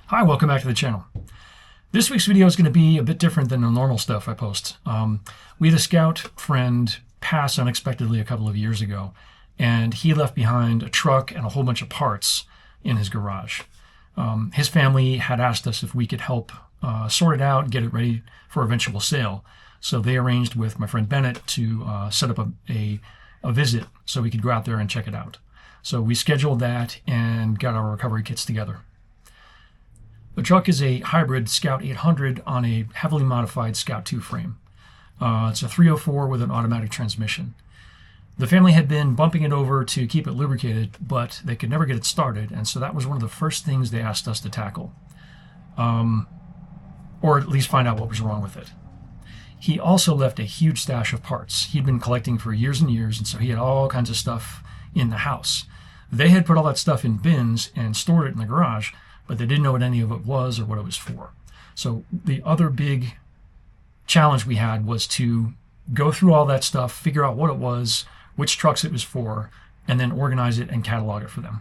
Hi, welcome back to the channel. This week's video is going to be a bit different than the normal stuff I post. We had a scout friend pass unexpectedly a couple of years ago, and he left behind a truck and a whole bunch of parts in his garage. His family had asked us if we could help sort it out and get it ready for eventual sale. So they arranged with my friend Bennett to set up a visit so we could go out there and check it out. So we scheduled that and got our recovery kits together. The truck is a hybrid Scout 800 on a heavily modified Scout 2 frame. It's a 304 with an automatic transmission. The family had been bumping it over to keep it lubricated, but they could never get it started, and so that was one of the first things they asked us to tackle. Or at least find out what was wrong with it. He also left a huge stash of parts. He'd been collecting for years and years, and so he had all kinds of stuff in the house. They had put all that stuff in bins and stored it in the garage, but they didn't know what any of it was or what it was for. So the other big challenge we had was to go through all that stuff, figure out what it was, which trucks it was for, and then organize it and catalog it for them.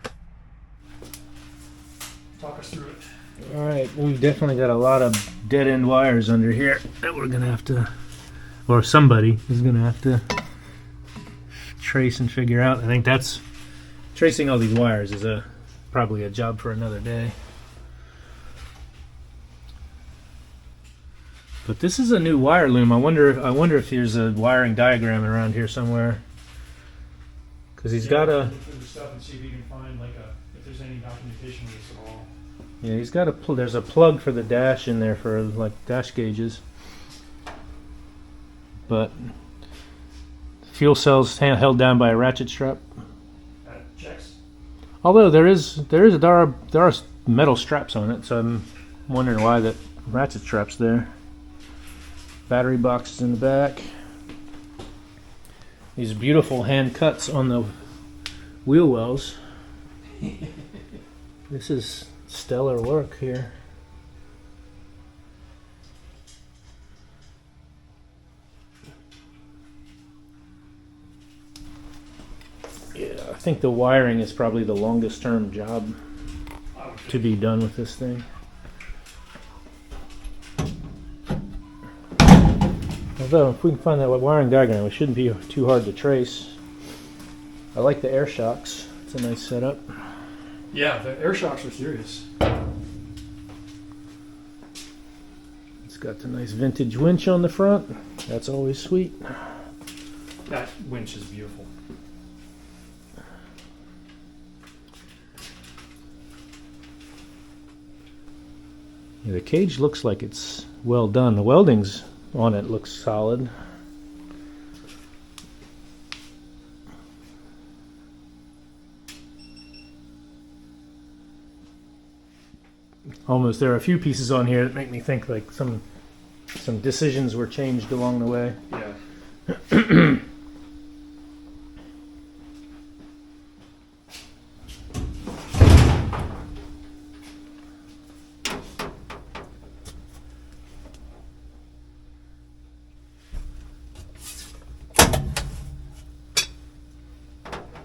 Talk us through it. All right, we've definitely got a lot of dead-end wires under here that we're gonna have to, or somebody is gonna have to trace and figure out. I think that's tracing all these wires is probably a job for another day. But this is a new wire loom. I wonder if there's a wiring diagram around here somewhere. Because he's got a. Through the stuff and see if you can find if there's any documentation of this at all. Yeah, he's got a. There's a plug for the dash in there for like dash gauges. But fuel cells held down by a ratchet strap. That checks. Although there are metal straps on it, so I'm wondering why that ratchet strap's there. Battery boxes in the back. These beautiful hand cuts on the wheel wells. This is stellar work here. Yeah, I think the wiring is probably the longest term job to be done with this thing. Although, if we can find that wiring diagram, it shouldn't be too hard to trace. I like the air shocks. It's a nice setup. Yeah, the air shocks are serious. It's got the nice vintage winch on the front. That's always sweet. That winch is beautiful. Yeah, the cage looks like it's well done. The welding's on it looks solid. Almost, there are a few pieces on here that make me think like some decisions were changed along the way. Yeah.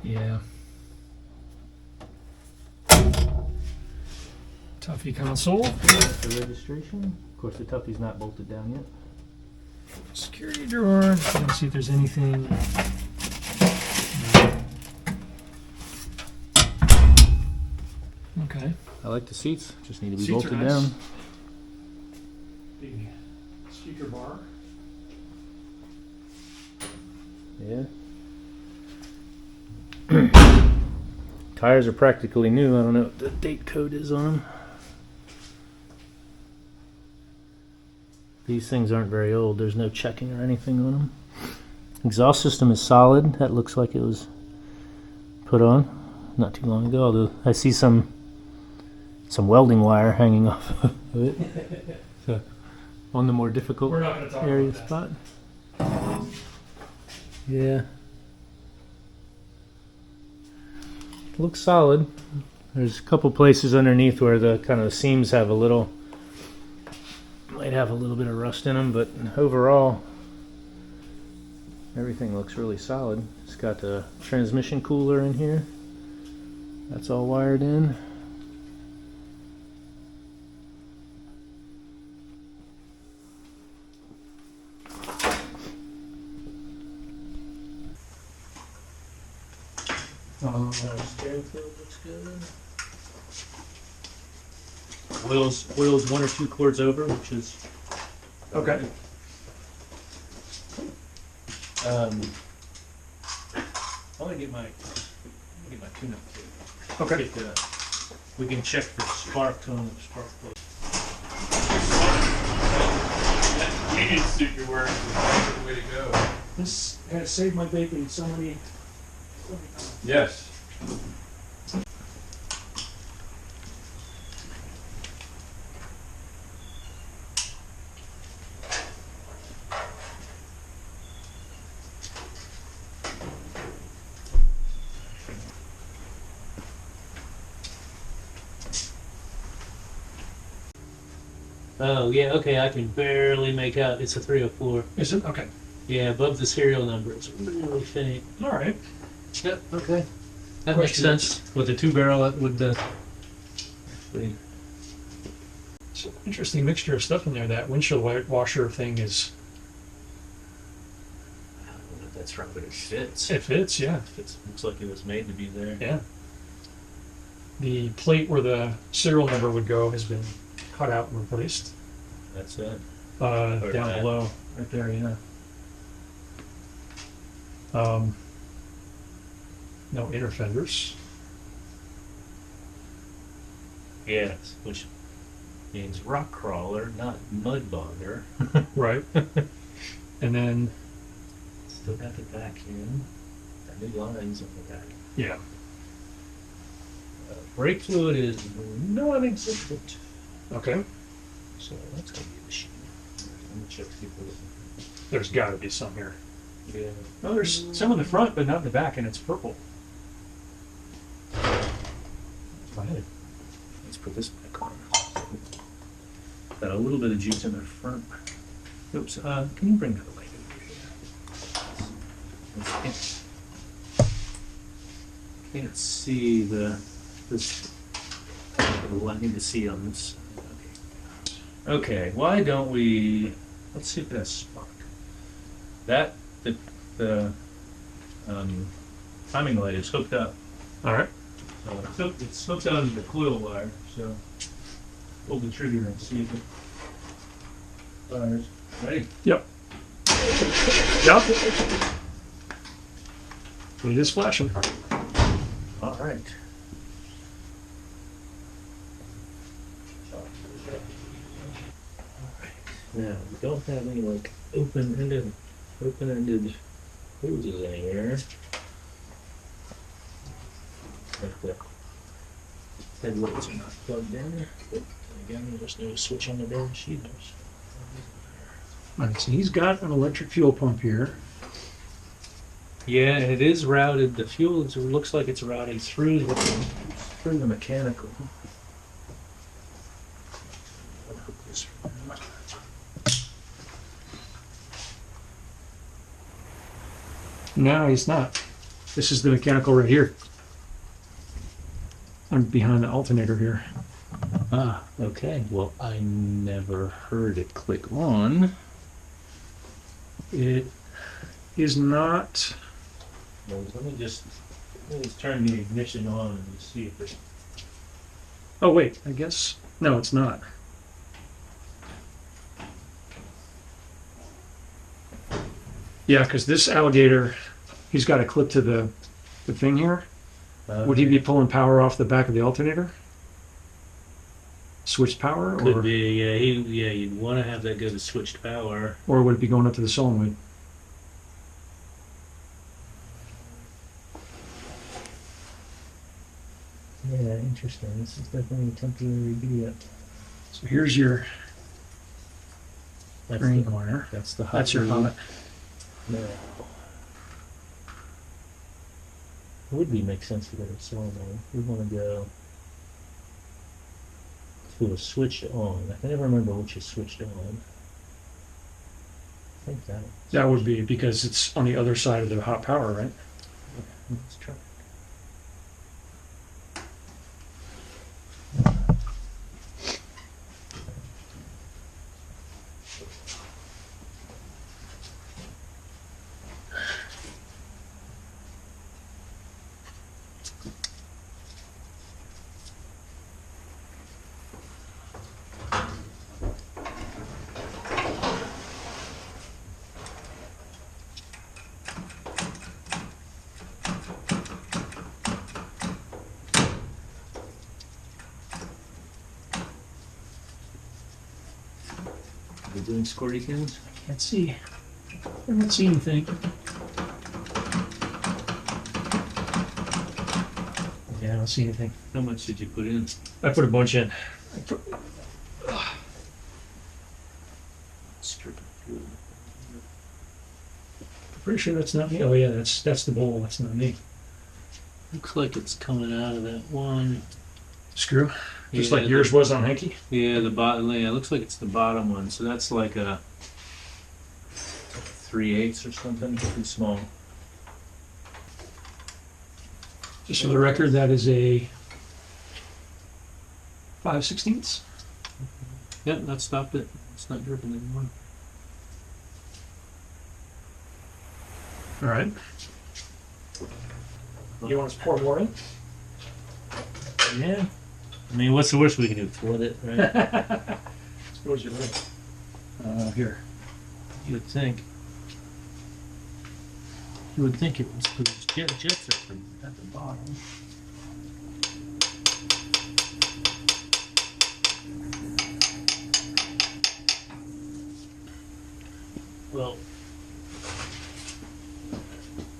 Yeah. Tuffy console. The registration. Of course, the Tuffy's not bolted down yet. Security drawer. Let's see if there's anything. Okay. I like the seats. Just need to be Seats are bolted nice. down. Big speaker bar. Yeah. Tires are practically new. I don't know what the date code is on them. These things aren't very old. There's no checking or anything on them. Exhaust system is solid. That looks like it was put on not too long ago. Although I see some welding wire hanging off of it. So on the more difficult area spot. Yeah. Looks solid. There's a couple places underneath where the kind of seams have might have a little bit of rust in them, but overall everything looks really solid. It's got a transmission cooler in here. That's all wired in. Steering fluid looks good. Oil's 1 or 2 quarts over, which is Okay. I'm gonna get my tune-up too. Okay. We can check for spark tone and spark plug. You need to suit your work. That's the way to go. This has saved my bacon so many. Yes. Oh yeah, okay, I can barely make out. It's a 304. Is it? Okay. Yeah, above the serial number. It's really faint. All right. Yep. Okay. That makes Question. sense. With the 2-barrel, that would. Actually, It's an interesting mixture of stuff in there. That windshield washer thing is. I don't know if that's right, but it fits. It fits, yeah. It looks like it was made to be there. Yeah. The plate where the serial number would go has been cut out and replaced. That's it. Down that. below, right there, yeah. No inner fenders. Yes, which means rock crawler, not mud bogger. Right. And then, Still got the vacuum. Got new lines on the back. yeah. Brake fluid is non-existent. Okay. So that's going to be a machine. Let me check see if we're looking. There's got to be some here. Yeah. No, there's some in the front, but not in the back, and it's purple. Go ahead. Let's put this back on. Got a little bit of juice in the front. Oops. Can you bring that light over here? Can't see this. I need to see on this. Okay. Why don't we? Let's see if that's spark. The timing light is hooked up. All right. So it's hooked onto the coil wire, so pull the trigger and see if it fires. Ready? Yep. Yep. It is flashing. All right. Now we don't have any like open-ended hoses in here. But the headlights are not plugged in. But again, there's no switch on the dash either. All right, so he's got an electric fuel pump here. Yeah, and it is routed. The fuel looks like it's routed through the mechanical. No, he's not. This is the mechanical right here. I'm behind the alternator here. Ah, okay. Well, I never heard it click on. It is not. Well, let me just turn the ignition on and see if it. Oh, wait, I guess. No, it's not. Yeah, because this alligator, he's got a clip to the thing here. Would he be pulling power off the back of the alternator? Switched power? Could be, yeah. You'd want to have that go to switched power. Or would it be going up to the solenoid? Yeah, interesting. This is definitely a temporary be So here's your That's green the, wire. that's the hot. That's your lead. hot. No. It would make sense to go to solenoid. We want to go to a switch on. I can never remember which is switched on. I think that. That would be because it's on the other side of the hot power, right? Let's try. Are we doing squirty cans? Can't see. I don't see anything. Yeah, I don't see anything. How much did you put in? I put a bunch in. Pretty sure that's not me. Oh yeah, that's the bowl. That's not me. Looks like it's coming out of that one. Screw. Just Yeah, like yours was on Hanky. Yeah, the bottom. Yeah, it looks like it's the bottom one. So that's like a 3/8 or something. Pretty small. Just for the record, that is a 5/16. Yep, that stopped it. It's not dripping anymore. All right. You want us to pour more in? Yeah. I mean, what's the worst we can do? Flood it, right? Suppose you would. Here. You would think. You would think it was because jets are at the bottom. Well,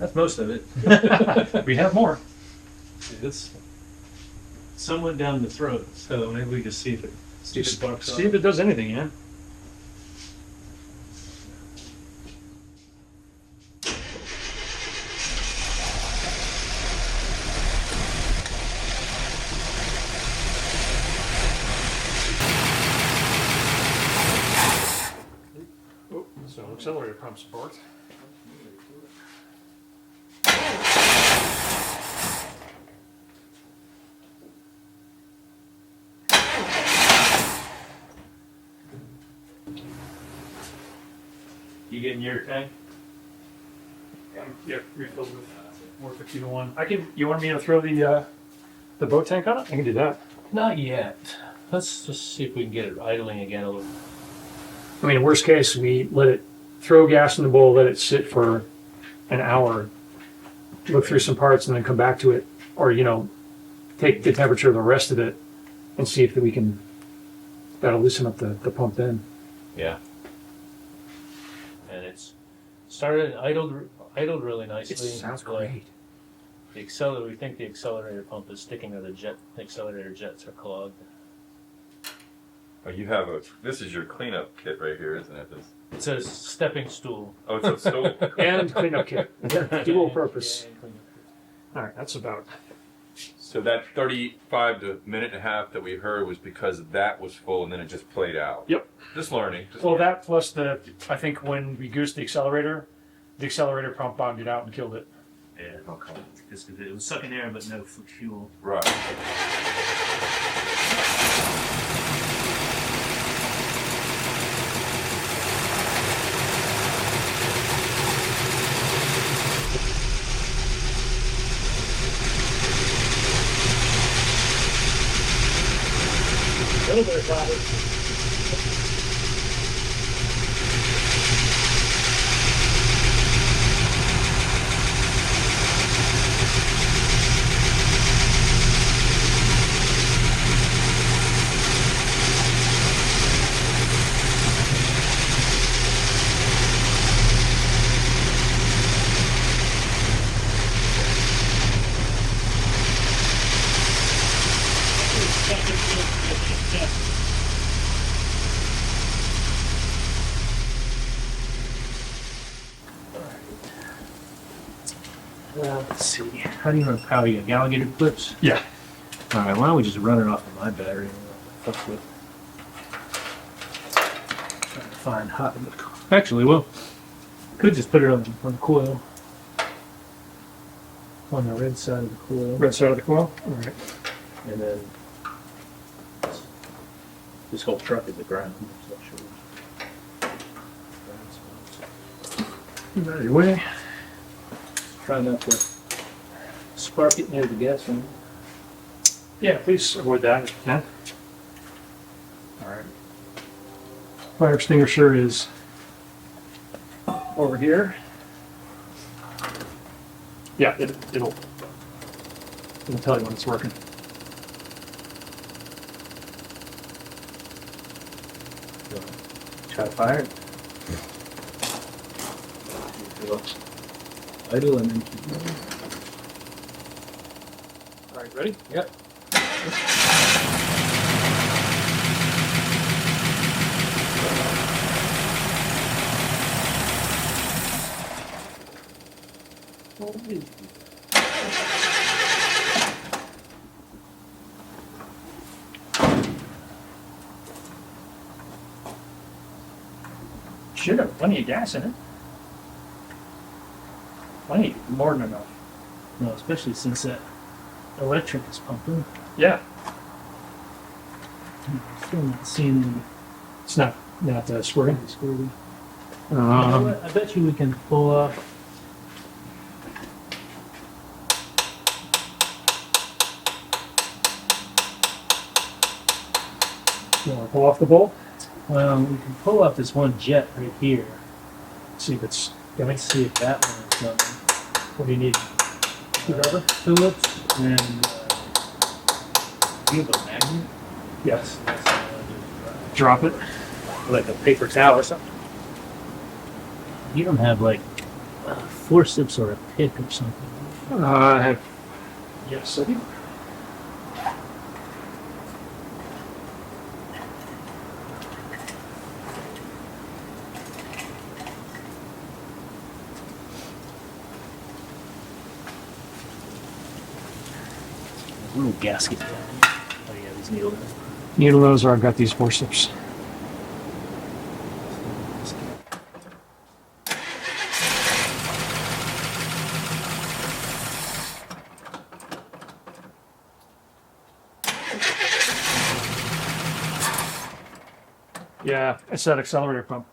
that's most of it. We have more. It's somewhat down the throat, so maybe we can see if it barks See if it does anything, yeah. Oh, so accelerator pump support. You getting your tank? Yeah, refilled with more 50 to 1. You want me to throw the boat tank on it? I can do that. Not yet. Let's just see if we can get it idling again a little. I mean, worst case, we let it throw gas in the bowl, let it sit for an hour, look through some parts, and then come back to it, or take the temperature of the rest of it, and see if we can. That'll loosen up the pump then. Yeah. And it's started idled really nicely. It sounds It's like great. The accelerator. We think the accelerator pump is sticking to the jet. The accelerator jets are clogged. Oh, you have this is your cleanup kit right here, isn't it? It's a stepping stool. Oh, it's a stove. And cleanup kit. Dual purpose. Yeah, and cleanup kit. All right, that's about. So that 35 to minute and a half that we heard was because that was full and then it just played out. Yep. Just learning. Well, that plus I think when we goosed the accelerator pump bombed it out and killed it. Yeah, okay. Just 'cause it was sucking air, but no fuel. Right. A little bit of profit. Let's see. How do you run power? You got alligator clips? Yeah. All right. Why don't we just run it off of my battery? Fuck with. Trying to find hot. Actually, well, could just put it on the coil. On the red side of the coil. Red side of the coil. All right. And then this whole truck is the ground. Get out of your way. Try not to spark it near the gas ring. Yeah, please avoid that if you can. All right. Fire extinguisher is over here. Yeah, it'll tell you when it's working. Try to fire it. Idle and then keep going. All right, ready? Yep. Should have plenty of gas in it. Plenty, more than enough. No, especially since that electric is pumping. Yeah, Still not seeing any it's not squirting. squirting. You know what? I bet you we can pull off. You want to pull off the bolt? Well, we can pull off this one jet right here. See if it's Let's see if that one is going. what do you need? Screwdriver? Phillips and you have a magnet? Yes. That's what I wanna do. Drop it. Like a paper towel or something. You don't have like forceps or a pick or something. I have. Yes, I do. Little gasket. Oh yeah, these needles. Needle nose, or I've got these forceps. Yeah, it's that accelerator pump.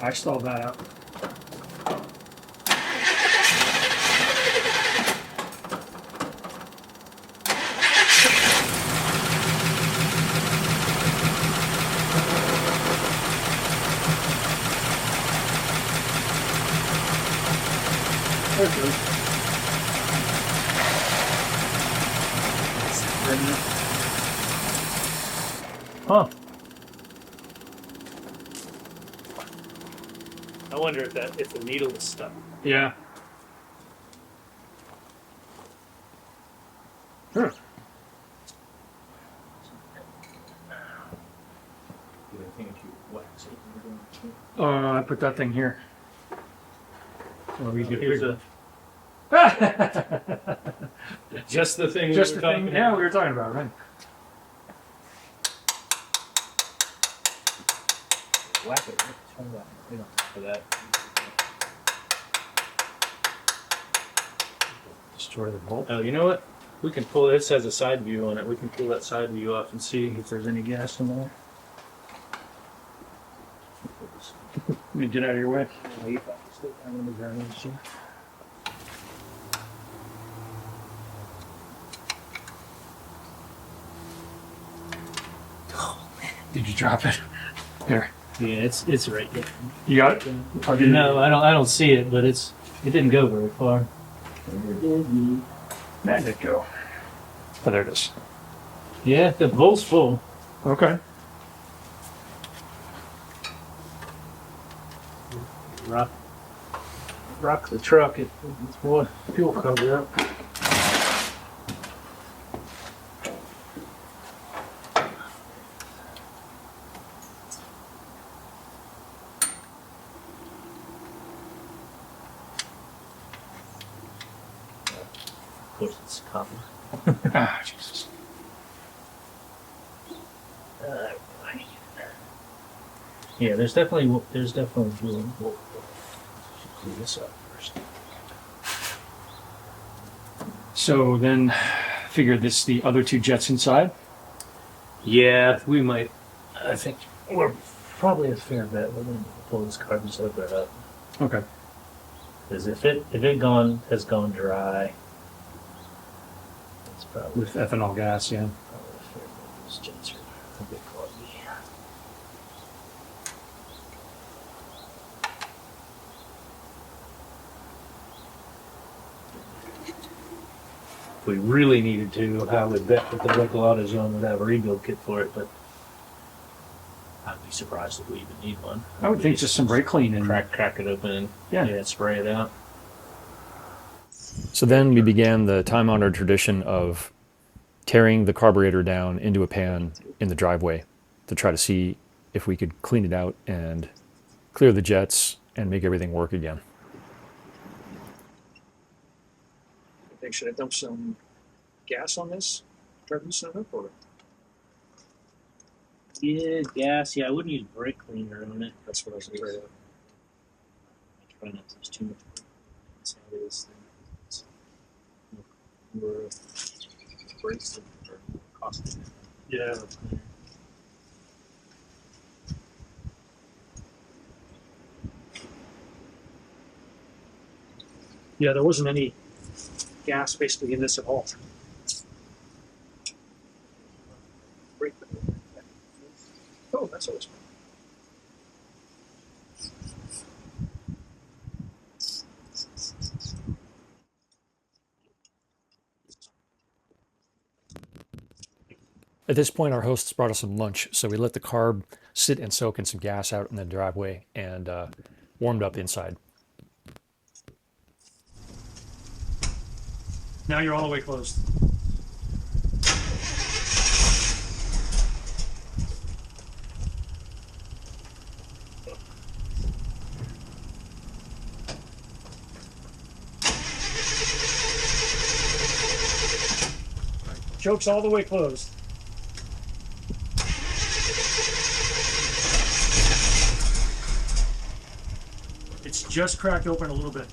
I stalled that out. There it goes. Huh. I wonder if the needle is stuck. Yeah. Sure. I put that thing here. Or we could here's a just the thing. Just the thing. Yeah, we were talking about, right? Whack it. Turn that. We don't for that. Destroy the bolt. Oh, you know what? We can pull. This has a side view on it. We can pull that side view off and see if there's any gas in there. Let me get out of your way. Did you drop it? Here. Yeah, it's right there. You got it? Or did No, I don't see it, but it didn't go very far. Where did it go? Oh, there it is. Yeah, the bolt's full. Okay. Rock. rock the truck, it's more fuel comes out. Of course, it's copper. Ah, Jesus. Yeah, there's definitely room. We'll clean this up first. So then, figure this the other two jets inside. Yeah, we might. I think we're probably a fair bet. We're gonna pull this garbage over up Okay. because if it has gone dry, it's probably With ethanol gas, yeah. probably a fair bet. Those jets are a bit cloudy. If we really needed to, I would bet that the local AutoZone would have a rebuild kit for it, but I'd be surprised if we even need one. I would think just some brake clean and crack it open and Yeah. spray it out. So then we began the time-honored tradition of tearing the carburetor down into a pan in the driveway to try to see if we could clean it out and clear the jets and make everything work again. I think should I dump some gas on this? Try to loosen it up or Yeah, gas. Yeah, I wouldn't use brake cleaner on it. that's what I was afraid of. I try not to use too much. That's how it is. It's more brakes are costly. Yeah. Yeah, there wasn't any gas basically in this at all. Brake. Oh, that's always fun. At this point, our hosts brought us some lunch, so we let the carb sit and soak in some gas out in the driveway and warmed up inside. Now you're all the way closed. Choke's all the way closed. It's just cracked open a little bit.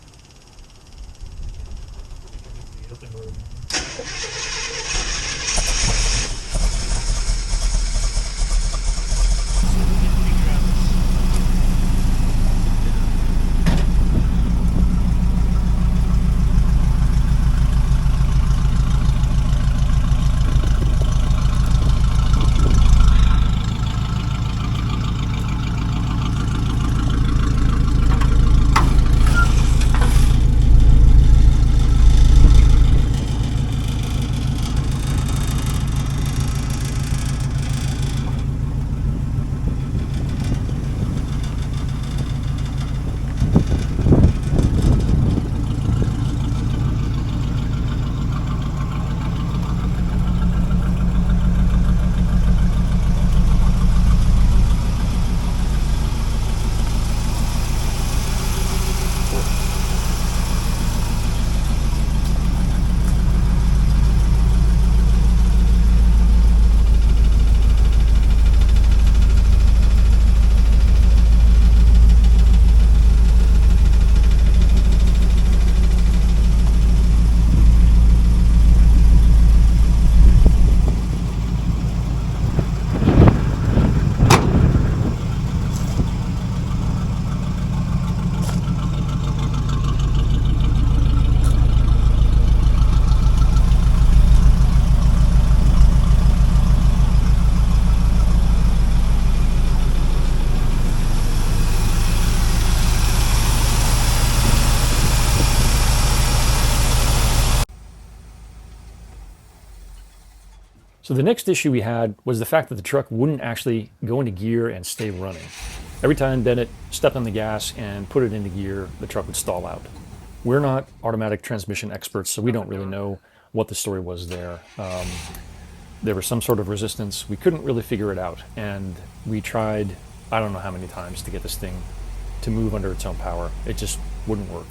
So the next issue we had was the fact that the truck wouldn't actually go into gear and stay running. Every time Bennett stepped on the gas and put it into gear, the truck would stall out. We're not automatic transmission experts, so we don't really know what the story was there. There was some sort of resistance. We couldn't really figure it out, and we tried, I don't know how many times, to get this thing to move under its own power. It just wouldn't work.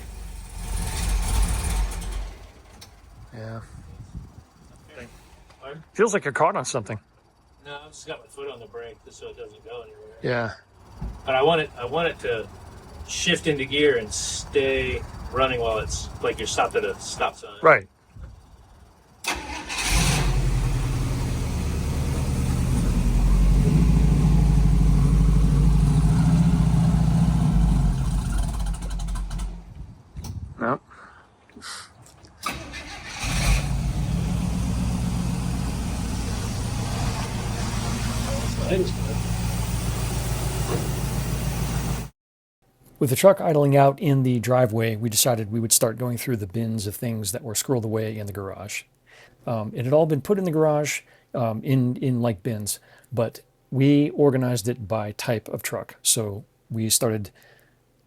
Yeah. Feels like you're caught on something. No, I've just got my foot on the brake just so it doesn't go anywhere. Yeah. But I want it to shift into gear and stay running while it's like you're stopped at a stop sign. Right. No. With the truck idling out in the driveway, we decided we would start going through the bins of things that were squirreled away in the garage. It had all been put in the garage in like bins, but we organized it by type of truck. So we started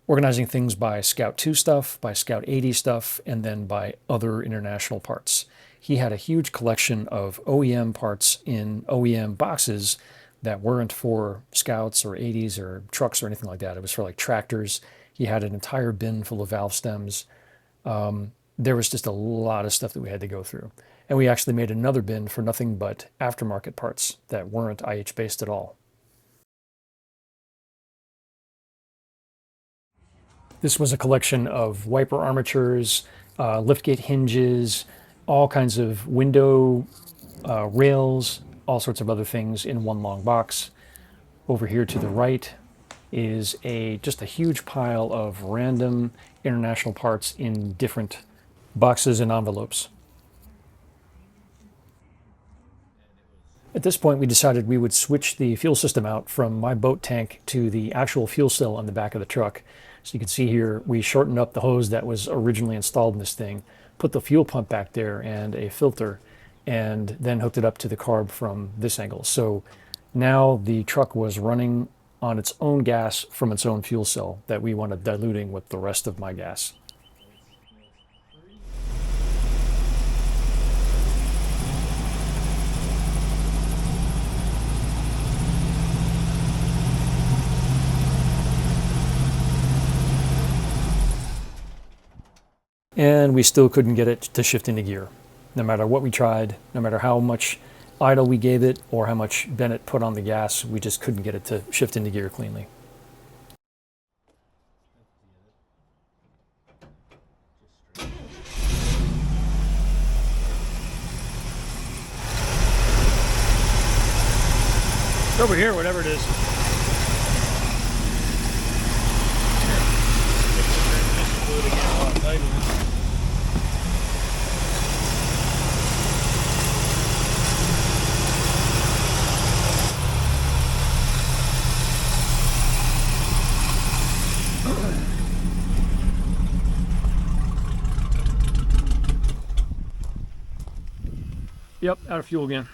organizing things by Scout 2 stuff, by Scout 80 stuff, and then by other international parts. He had a huge collection of OEM parts in OEM boxes that weren't for Scouts or 80s or trucks or anything like that. It was for like tractors. He had an entire bin full of valve stems. There was just a lot of stuff that we had to go through. And we actually made another bin for nothing but aftermarket parts that weren't IH based at all. This was a collection of wiper armatures, liftgate hinges, all kinds of window rails, all sorts of other things in one long box. Over here to the right is just a huge pile of random international parts in different boxes and envelopes. At this point, we decided we would switch the fuel system out from my boat tank to the actual fuel cell on the back of the truck. So you can see here, we shortened up the hose that was originally installed in this thing, put the fuel pump back there and a filter, and then hooked it up to the carb from this angle. So now the truck was running on its own gas from its own fuel cell that we wanted diluting with the rest of my gas. And we still couldn't get it to shift into gear. No matter what we tried, no matter how much idle we gave it or how much Bennett put on the gas, we just couldn't get it to shift into gear cleanly. It's over here, whatever it is. Yep, out of fuel again.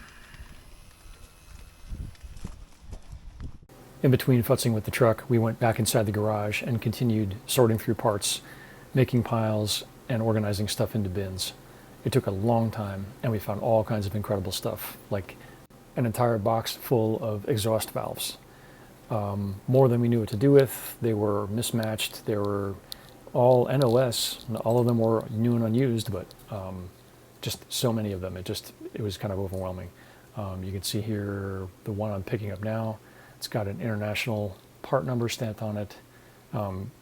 In between futzing with the truck, we went back inside the garage and continued sorting through parts, making piles, and organizing stuff into bins. It took a long time, and we found all kinds of incredible stuff, like an entire box full of exhaust valves. More than we knew what to do with. They were mismatched. They were all NOS. All of them were new and unused, but just so many of them. It was kind of overwhelming. You can see here the one I'm picking up now. It's got an international part number stamped on it.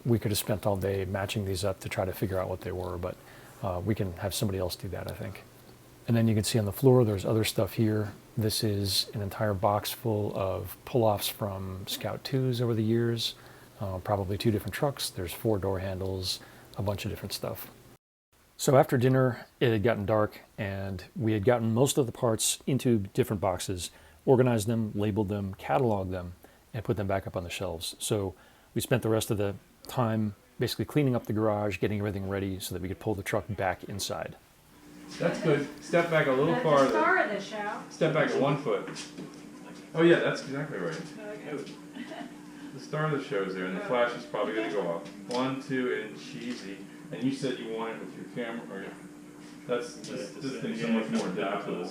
We could have spent all day matching these up to try to figure out what they were, but we can have somebody else do that, I think. And then you can see on the floor, there's other stuff here. This is an entire box full of pull-offs from Scout 2s over the years, probably 2 different trucks. There's 4 door handles, a bunch of different stuff. So after dinner, it had gotten dark, and we had gotten most of the parts into different boxes, organized them, labeled them, cataloged them, and put them back up on the shelves. So we spent the rest of the time basically cleaning up the garage, getting everything ready so that we could pull the truck back inside. That's good. Step back a little farther. The star of the show. Step back 1 foot. Oh yeah, that's exactly right. The star of the show is there, and the flash is probably going to go off. 1, 2, and cheesy. And you said you wanted it with your camera, or that's this thing's so much more adaptable.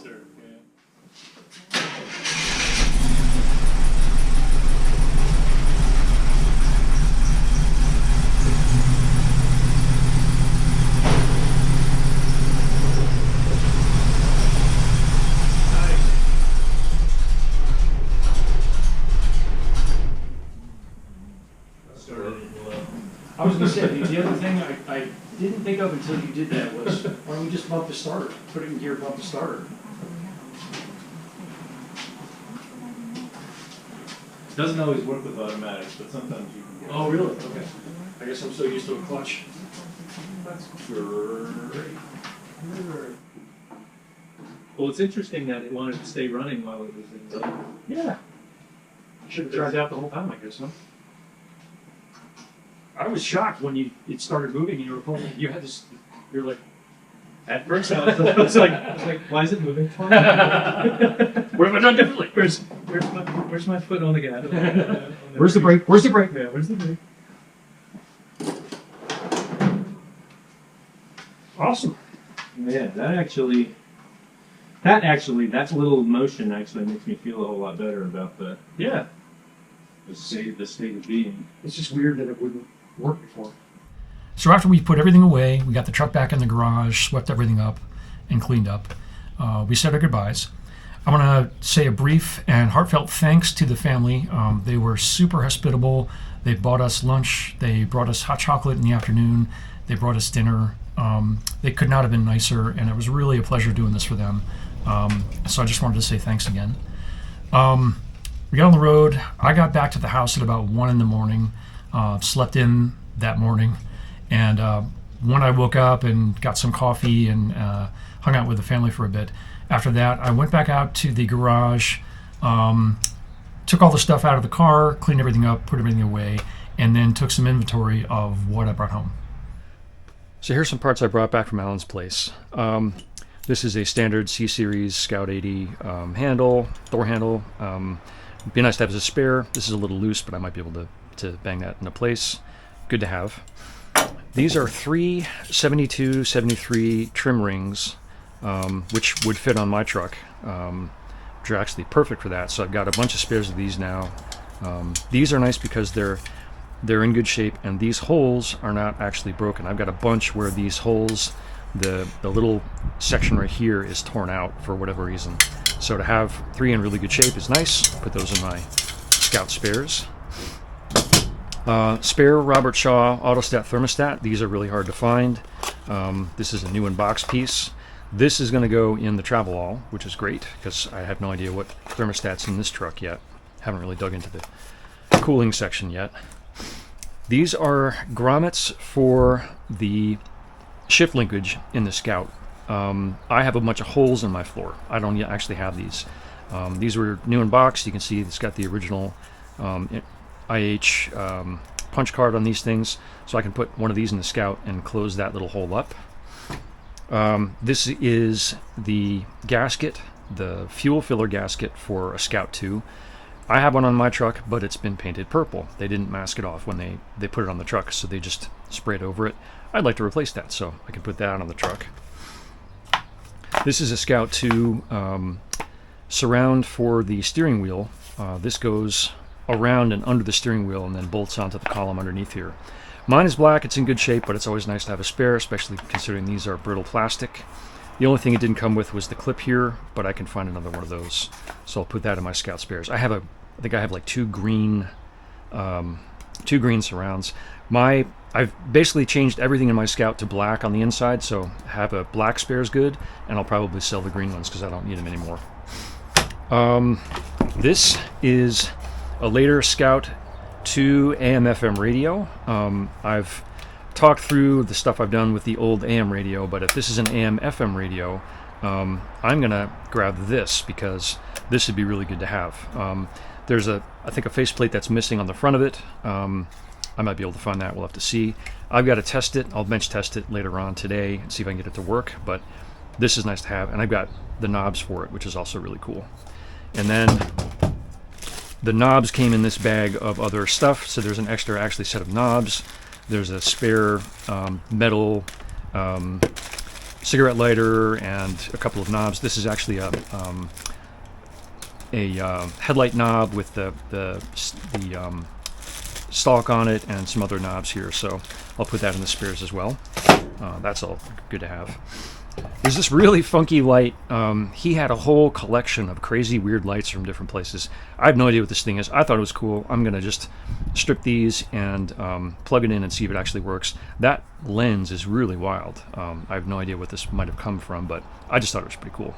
I was going to say, the other thing I didn't think of until you did that was, why don't we just bump the starter? Put it in gear, bump the starter. Doesn't always work with automatics, but sometimes you can get. Oh, really? Okay. I guess I'm so used to a clutch. That's great. Well, it's interesting that it wanted to stay running while it was in. Yeah. Should have tried out the whole time, I guess, huh? I was shocked when it started moving and you were pulling. You had this. You're like. At first, I was like, why is it moving? What have I done differently? Where's my foot on the gas? Where's the brake? Where's the brake? Yeah, where's the brake? Awesome. Yeah, that little motion actually makes me feel a whole lot better about the state of being. It's just weird that it wouldn't work before. So after we put everything away, we got the truck back in the garage, swept everything up, and cleaned up. We said our goodbyes. I want to say a brief and heartfelt thanks to the family. They were super hospitable. They bought us lunch. They brought us hot chocolate in the afternoon. They brought us dinner. They could not have been nicer, and it was really a pleasure doing this for them. So I just wanted to say thanks again. We got on the road. I got back to the house at about 1 in the morning. Slept in that morning. And when I woke up and got some coffee and hung out with the family for a bit, after that, I went back out to the garage, took all the stuff out of the car, cleaned everything up, put everything away, and then took some inventory of what I brought home. So here's some parts I brought back from Alan's place. This is a standard C-Series Scout 80 handle, door handle. It'd be nice to have as a spare. This is a little loose, but I might be able to bang that into place. Good to have. These are 3 72-73 trim rings, which would fit on my truck, which are actually perfect for that. So I've got a bunch of spares of these now. These are nice because they're in good shape, and these holes are not actually broken. I've got a bunch where these holes, the little section right here is torn out for whatever reason. So to have 3 in really good shape is nice. Put those in my Scout spares. Spare Robert Shaw Autostat thermostat. These are really hard to find. This is a new in-box piece. This is going to go in the Travelall, which is great because I have no idea what thermostat's in this truck yet. Haven't really dug into the cooling section yet. These are grommets for the shift linkage in the Scout. I have a bunch of holes in my floor. I don't yet actually have these. These were new in box. You can see it's got the original IH punch card on these things, so I can put one of these in the Scout and close that little hole up. This is the gasket, the fuel filler gasket for a Scout 2. I have one on my truck, but it's been painted purple. They didn't mask it off when they put it on the truck, so they just sprayed over it. I'd like to replace that, so I can put that on the truck. This is a Scout 2 surround for the steering wheel. This goes around and under the steering wheel and then bolts onto the column underneath here. Mine is black. It's in good shape, but it's always nice to have a spare, especially considering these are brittle plastic. The only thing it didn't come with was the clip here, but I can find another one of those, so I'll put that in my Scout spares. I think I have like two green surrounds. I've basically changed everything in my Scout to black on the inside, so have a black spare is good, and I'll probably sell the green ones because I don't need them anymore. This is a later Scout 2 AM/FM radio. I've talked through the stuff I've done with the old AM radio, but if this is an AM/FM radio, I'm gonna grab this because this would be really good to have. There's I think a faceplate that's missing on the front of it. I might be able to find that. We'll have to see. I've got to test it. I'll bench test it later on today and see if I can get it to work, but this is nice to have, and I've got the knobs for it, which is also really cool. And then the knobs came in this bag of other stuff, so there's an extra actually set of knobs. There's a spare metal cigarette lighter and a couple of knobs. This is actually a headlight knob with the stalk on it and some other knobs here, so I'll put that in the spares as well. That's all good to have. There's this really funky light. He had a whole collection of crazy weird lights from different places. I have no idea what this thing is. I thought it was cool. I'm gonna just strip these and plug it in and see if it actually works. That lens is really wild. I have no idea what this might have come from, but I just thought it was pretty cool.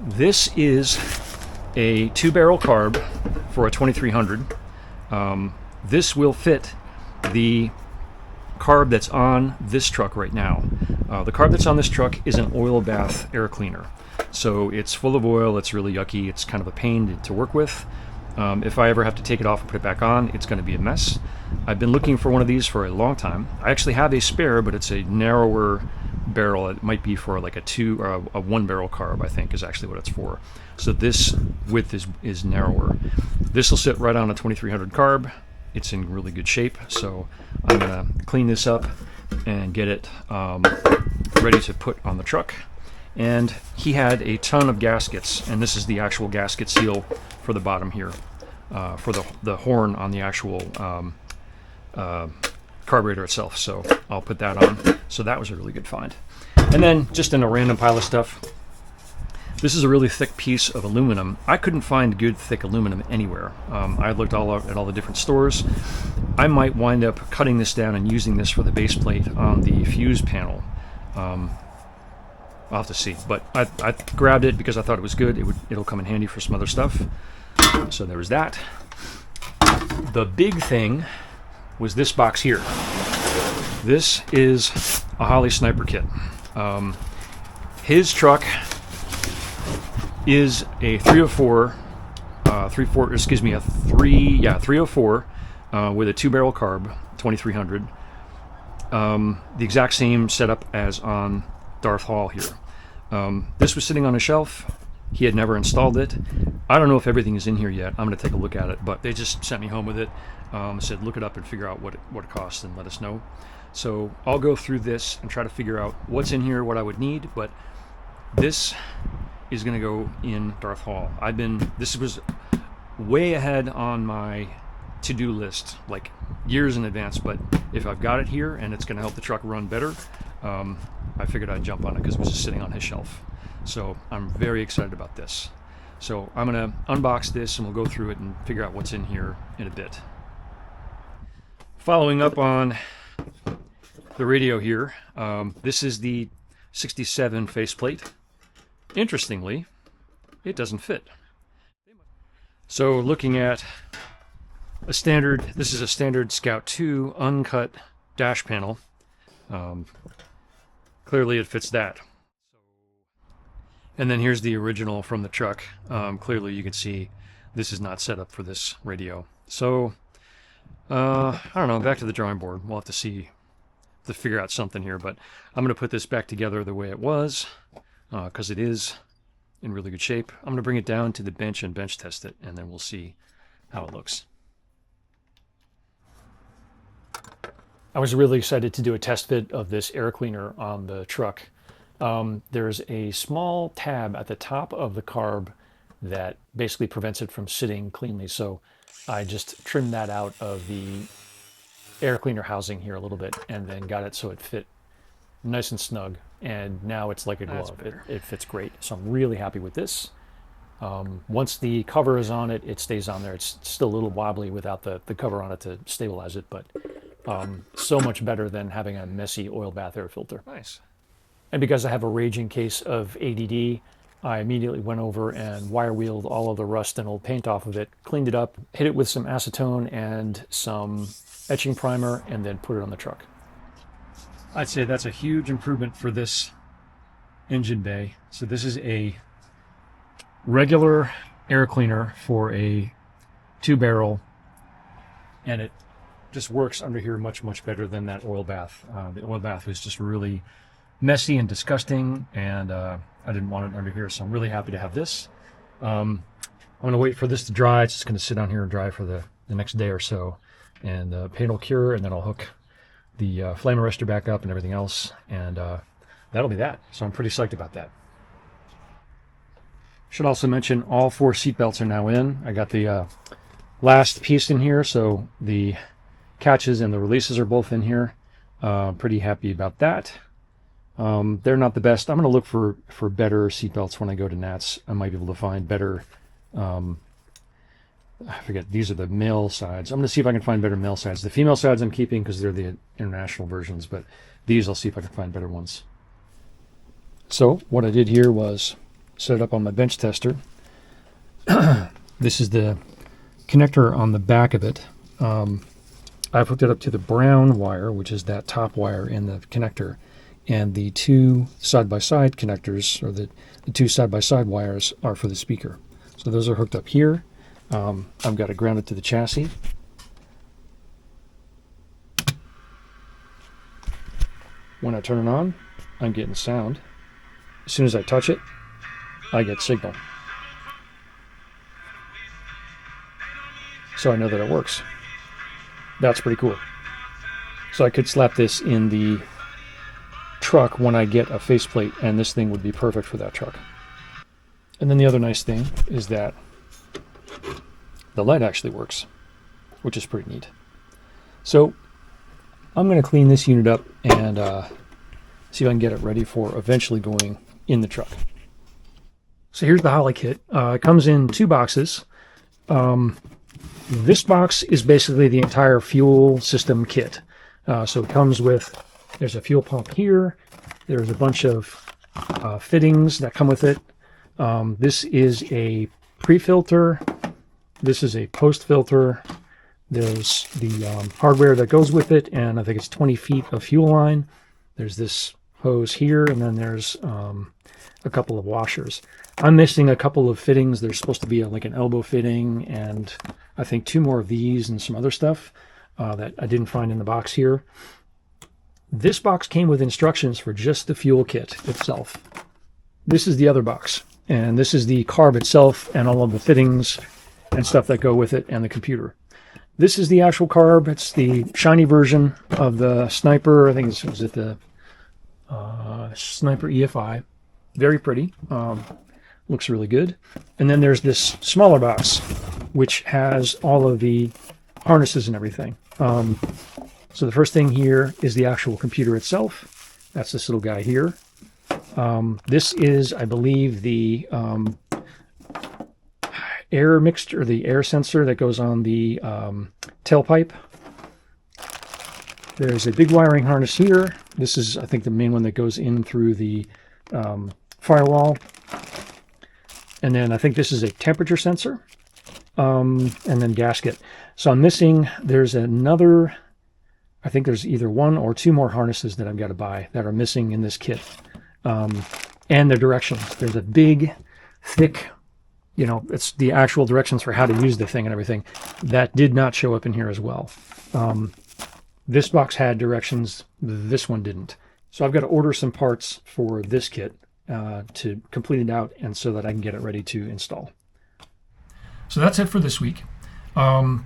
This is a 2-barrel carb for a 2300. This will fit the carb that's on this truck right now. The carb that's on this truck is an oil bath air cleaner. So it's full of oil, it's really yucky, it's kind of a pain to work with. If I ever have to take it off and put it back on, it's going to be a mess. I've been looking for one of these for a long time. I actually have a spare, but it's a narrower barrel. It might be for like a 1-barrel carb, I think is actually what it's for. So this width is narrower. This will sit right on a 2300 carb. It's in really good shape, so I'm gonna clean this up and get it ready to put on the truck. And he had a ton of gaskets, and this is the actual gasket seal for the bottom here, for the horn on the actual carburetor itself. So I'll put that on. So that was a really good find. And then just in a random pile of stuff, this is a really thick piece of aluminum. I couldn't find good thick aluminum anywhere. I looked at all the different stores. I might wind up cutting this down and using this for the base plate on the fuse panel. I'll have to see, but I grabbed it because I thought it was good. It'll come in handy for some other stuff. So there was that. The big thing was this box here. This is a Holley sniper kit. His truck is a 304 with a 2-barrel carb, 2300. The exact same setup as on Darth Hall here. This was sitting on a shelf. He had never installed it. I don't know if everything is in here yet. I'm going to take a look at it, but they just sent me home with it. Said look it up and figure out what it costs and let us know. So I'll go through this and try to figure out what's in here, what I would need, but this is going to go in Darth Hall. This was way ahead on my to-do list, like years in advance, but if I've got it here and it's going to help the truck run better, I figured I'd jump on it because it was just sitting on his shelf. So I'm very excited about this. So I'm going to unbox this and we'll go through it and figure out what's in here in a bit. Following up on the radio here, this is the 67 faceplate. Interestingly, it doesn't fit. So looking at this is a standard Scout 2 uncut dash panel. Clearly it fits that. And then here's the original from the truck. Clearly you can see this is not set up for this radio. So, I don't know, back to the drawing board. We'll have to see, to figure out something here, but I'm going to put this back together the way it was, because it is in really good shape. I'm going to bring it down to the bench and bench test it, and then we'll see how it looks. I was really excited to do a test fit of this air cleaner on the truck. There's a small tab at the top of the carb that basically prevents it from sitting cleanly. So I just trimmed that out of the air cleaner housing here a little bit and then got it so it fit nice and snug. And now it's like a glove. It fits great. So I'm really happy with this. Once the cover is on it, it stays on there. It's still a little wobbly without the cover on it to stabilize it, but so much better than having a messy oil bath air filter. Nice. And because I have a raging case of ADD, I immediately went over and wire wheeled all of the rust and old paint off of it, cleaned it up, hit it with some acetone and some etching primer, and then put it on the truck. I'd say that's a huge improvement for this engine bay. So this is a regular air cleaner for a 2-barrel, and it just works under here much, much better than that oil bath. The oil bath was just really messy and disgusting, and I didn't want it under here, so I'm really happy to have this. I'm going to wait for this to dry. It's just going to sit on here and dry for the next day or so, and the paint will cure, and then I'll hook the flame arrestor back up and everything else, and that'll be that. So I'm pretty psyched about that. Should also mention all 4 seat belts are now in. I got the last piece in here, so the catches and the releases are both in here. Pretty happy about that. They're not the best. I'm going to look for better seat belts when I go to Nats. I might be able to find better, I forget, these are the male sides. I'm going to see if I can find better male sides. The female sides I'm keeping because they're the international versions, but these I'll see if I can find better ones. So what I did here was set it up on my bench tester. This is the connector on the back of it. I've hooked it up to the brown wire, which is that top wire in the connector, and the 2 side-by-side connectors, or the 2 side-by-side wires, are for the speaker. So those are hooked up here. I've got it grounded to the chassis. When I turn it on, I'm getting sound. As soon as I touch it, I get signal. So I know that it works. That's pretty cool. So I could slap this in the truck when I get a faceplate, and this thing would be perfect for that truck. And then the other nice thing is that the light actually works, which is pretty neat. So I'm going to clean this unit up and see if I can get it ready for eventually going in the truck. So here's the Holly kit. It comes in 2 boxes. This box is basically the entire fuel system kit. So it comes with, there's a fuel pump here. There's a bunch of fittings that come with it. This is a pre-filter. This is a post-filter. There's the hardware that goes with it, and I think it's 20 feet of fuel line. There's this hose here, and then there's a couple of washers. I'm missing a couple of fittings. There's supposed to be like an elbow fitting, and I think 2 more of these and some other stuff that I didn't find in the box here. This box came with instructions for just the fuel kit itself. This is the other box, and this is the carb itself and all of the fittings and stuff that go with it, and the computer. This is the actual carb. It's the shiny version of the Sniper. I think it's, was it the Sniper EFI. Very pretty. Looks really good. And then there's this smaller box, which has all of the harnesses and everything. So the first thing here is the actual computer itself. That's this little guy here. This is, I believe, the air mixture, the air sensor that goes on the tailpipe. There's a big wiring harness here. This is, I think, the main one that goes in through the firewall. And then I think this is a temperature sensor, and then gasket. So I'm missing, there's another, I think there's either 1 or 2 more harnesses that I've got to buy that are missing in this kit. And their directions. There's a big, thick, you know, it's the actual directions for how to use the thing and everything. That did not show up in here as well. This box had directions, this one didn't. So I've got to order some parts for this kit to complete it out, and so that I can get it ready to install. So that's it for this week.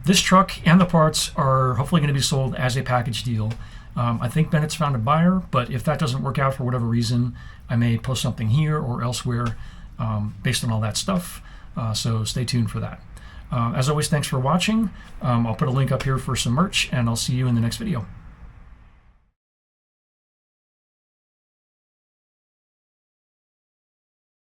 This truck and the parts are hopefully going to be sold as a package deal. I think Bennett's found a buyer, but if that doesn't work out for whatever reason, I may post something here or elsewhere based on all that stuff. So stay tuned for that. As always, thanks for watching. I'll put a link up here for some merch, and I'll see you in the next video.